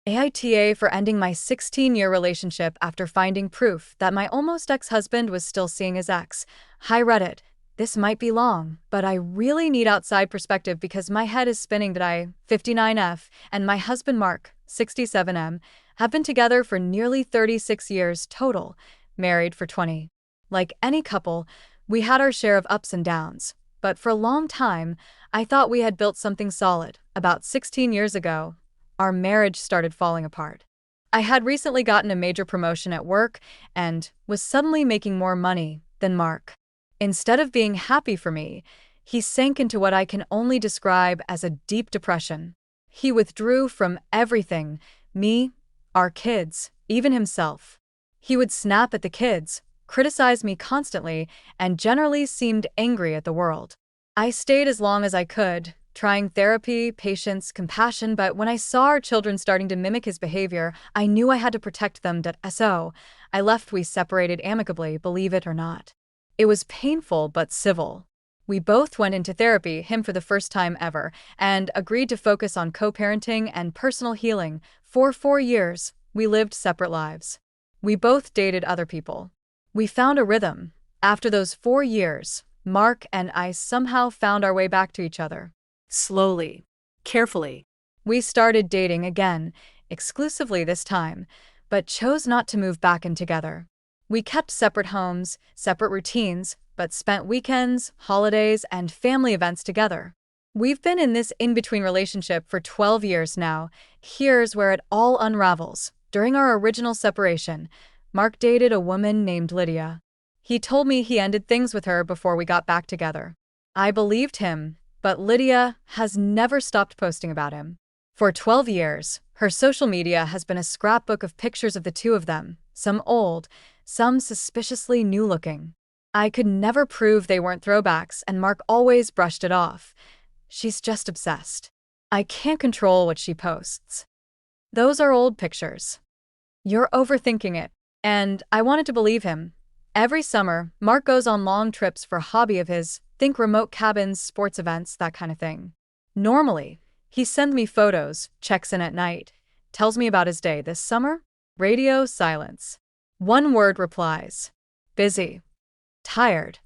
AITA for ending my 16-year relationship after finding proof that my almost ex-husband was still seeing his ex. Hi Reddit. This might be long, but I really need outside perspective because my head is spinning that I, 59F, and my husband Mark, 67M, have been together for nearly 36 years total, married for 20. Like any couple, we had our share of ups and downs, but for a long time, I thought we had built something solid. About 16 years ago, our marriage started falling apart. I had recently gotten a major promotion at work and was suddenly making more money than Mark. Instead of being happy for me, he sank into what I can only describe as a deep depression. He withdrew from everything, me, our kids, even himself. He would snap at the kids, criticize me constantly, and generally seemed angry at the world. I stayed as long as I could, trying therapy, patience, compassion, but when I saw our children starting to mimic his behavior, I knew I had to protect them. So I left. We separated amicably, believe it or not. It was painful but civil. We both went into therapy, him for the first time ever, and agreed to focus on co-parenting and personal healing. For 4 years, we lived separate lives. We both dated other people. We found a rhythm. After those 4 years, Mark and I somehow found our way back to each other. Slowly, carefully. We started dating again, exclusively this time, but chose not to move back in together. We kept separate homes, separate routines, but spent weekends, holidays, and family events together. We've been in this in-between relationship for 12 years now. Here's where it all unravels. During our original separation, Mark dated a woman named Lydia. He told me he ended things with her before we got back together. I believed him, but Lydia has never stopped posting about him. For 12 years, her social media has been a scrapbook of pictures of the two of them, some old, some suspiciously new-looking. I could never prove they weren't throwbacks, and Mark always brushed it off. She's just obsessed. I can't control what she posts. Those are old pictures. You're overthinking it, and I wanted to believe him. Every summer, Mark goes on long trips for a hobby of his, think remote cabins, sports events, that kind of thing. Normally, he sends me photos, checks in at night, tells me about his day. This summer, radio silence. One word replies. Busy. Tired.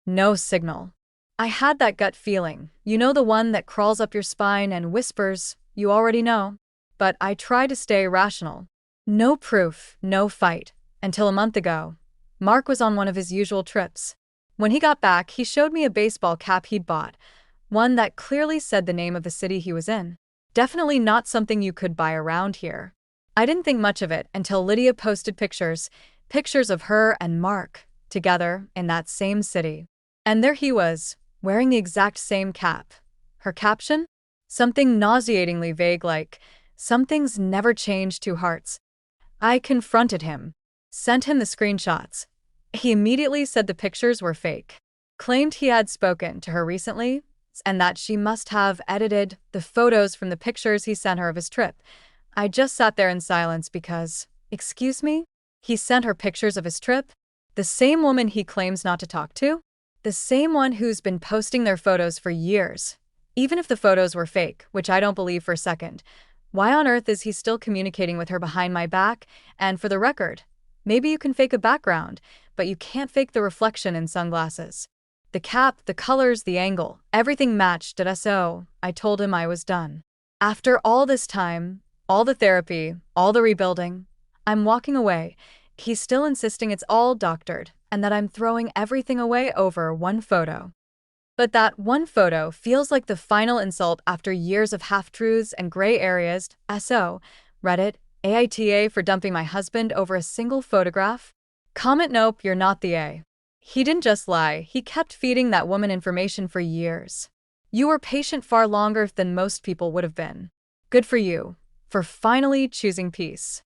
No signal. I had that gut feeling, you know, the one that crawls up your spine and whispers, you already know. But I try to stay rational. No proof, no fight. Until a month ago, Mark was on one of his usual trips. When he got back, he showed me a baseball cap he'd bought, one that clearly said the name of the city he was in. Definitely not something you could buy around here. I didn't think much of it until Lydia posted pictures of her and Mark together in that same city. And there he was, wearing the exact same cap. Her caption? Something nauseatingly vague like, "Some things never change, 2 hearts." I confronted him, sent him the screenshots. He immediately said the pictures were fake, claimed he had spoken to her recently, and that she must have edited the photos from the pictures he sent her of his trip. I just sat there in silence because, excuse me? He sent her pictures of his trip? The same woman he claims not to talk to? The same one who's been posting their photos for years. Even if the photos were fake, which I don't believe for a second, why on earth is he still communicating with her behind my back? And for the record, maybe you can fake a background, but you can't fake the reflection in sunglasses. The cap, the colors, the angle, everything matched. So I told him I was done. After all this time, all the therapy, all the rebuilding, I'm walking away. He's still insisting it's all doctored and that I'm throwing everything away over one photo. But that one photo feels like the final insult after years of half-truths and gray areas. So, Reddit, AITA for dumping my husband over a single photograph? Comment: nope, you're not the A. He didn't just lie, he kept feeding that woman information for years. You were patient far longer than most people would have been. Good for you, for finally choosing peace.